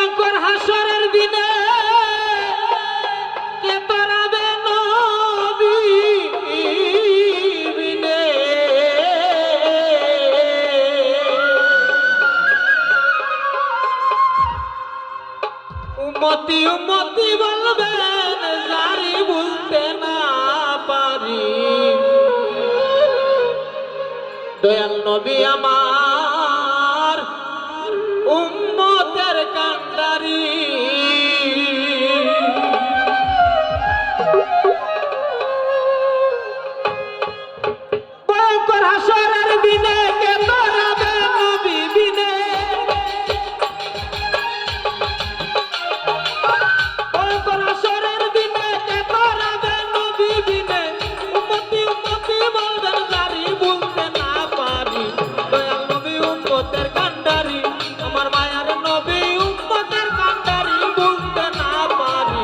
ভয়ঙ্কর হাসরের দিনে কে তরাবে নবী বিনে। উম্মতি উম্মতি বলবেন জারি বলতে না পারি। দয়াল নবী আমার উম্মতের কান্ডারি। ভয়ঙ্কর হাসরের দিনে কে তরাবে নবী বিনে। ভয়ঙ্কর হাসরের দিনে কে তরাবে নবী বিনে। উম্মতি উম্মতি বলবেন জারি বলতে না পারি। দয়াল নবী উম্মতের কান্ডারি, আমার মায়ার নবী উম্মতের কান্ডারি বলতে না পারি।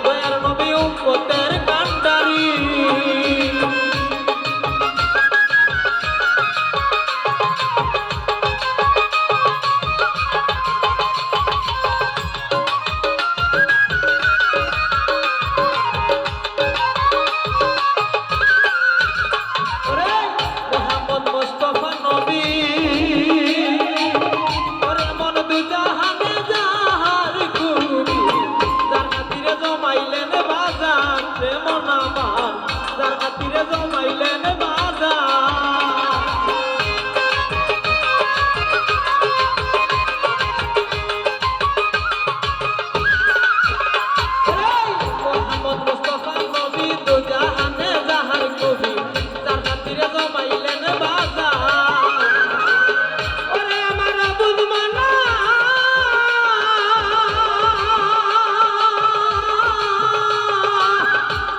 দয়াল নবী উম্মতের কান্ডারি। ওরে মোহাম্মদ মুস্তাফা নবী, ওরে মন দুজাহানে যাহার কুবি, যার খাতিরে জমাইলেন বাজার রে মন আমার, যার খাতিরে জমাইলেন বাজার। মোহাম্মদ মুস্তাফা নবী দুজাহানে যাহার কবি, যার খাতিরে জমাইলেন বাজার। ওরে আমার আবুল মানা,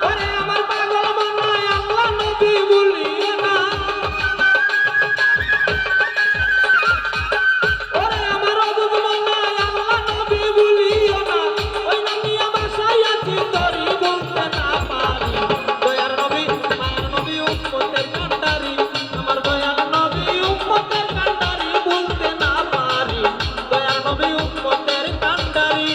ওরে আমার পাগল মনায় আল্লাহ নবী বলিয়ে না। ওরে আমার আবুল মনায় আল্লাহ নবী বলিও না। ওই নামি আমার সায়াতি তরি বলতে না পারি। দয়ার নবী মায়ার নবী উম্মতের কান্ডারি, আমার দয়ার নবী উম্মতের কান্ডারি বলতে না পারি। দয়ার নবী উম্মতের কান্ডারি।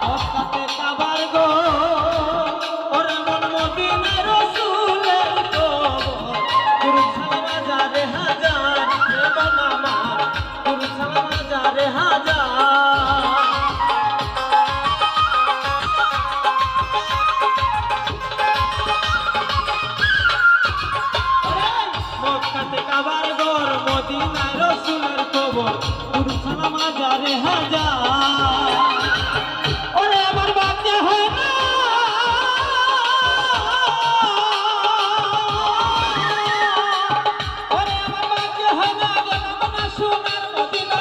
মক্কাতে কাবার গো, ওরে মন মদিনার রাসূলের কবর, দুরূদ সালাম হাজারে হাজার রে মন আমার, দুরূদ সালাম হাজারে হাজার। মক্কাতে কাবার ঘর, মদিনার রাসূলের কবর, দুরূদ সালাম হাজারে হাজার। ওরে আমার বাচ্চা হয় না, ওরে আমার বাচ্চা হয় না, গেলাম না সোনার মদিনা।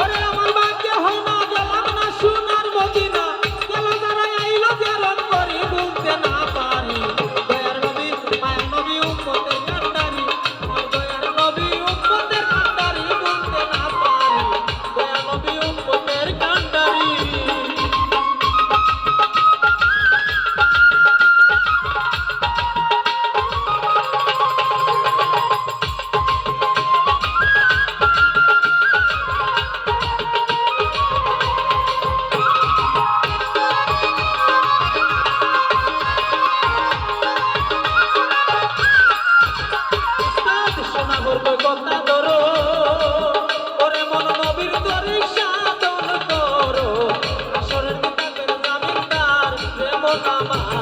ওরে আমার বাচ্চা হয় না, গেলাম না সোনার মদিনা। গেল যারা আইলো জিয়ারত করি বলতে না পারি। দয়ার নবী মায়ার নবী উম্মতের কান্ডারি, আমার দয়ার নবী উম্মতের কান্ডারি বলতে না পারি। দয়ার নবী উম্মতের কান্ডারি। সোনা গর্ব কথা ধরো, ওরে মন নবীর তরি সাধন করো। আসরের কিতাবের জামিনদার রে মন আমার,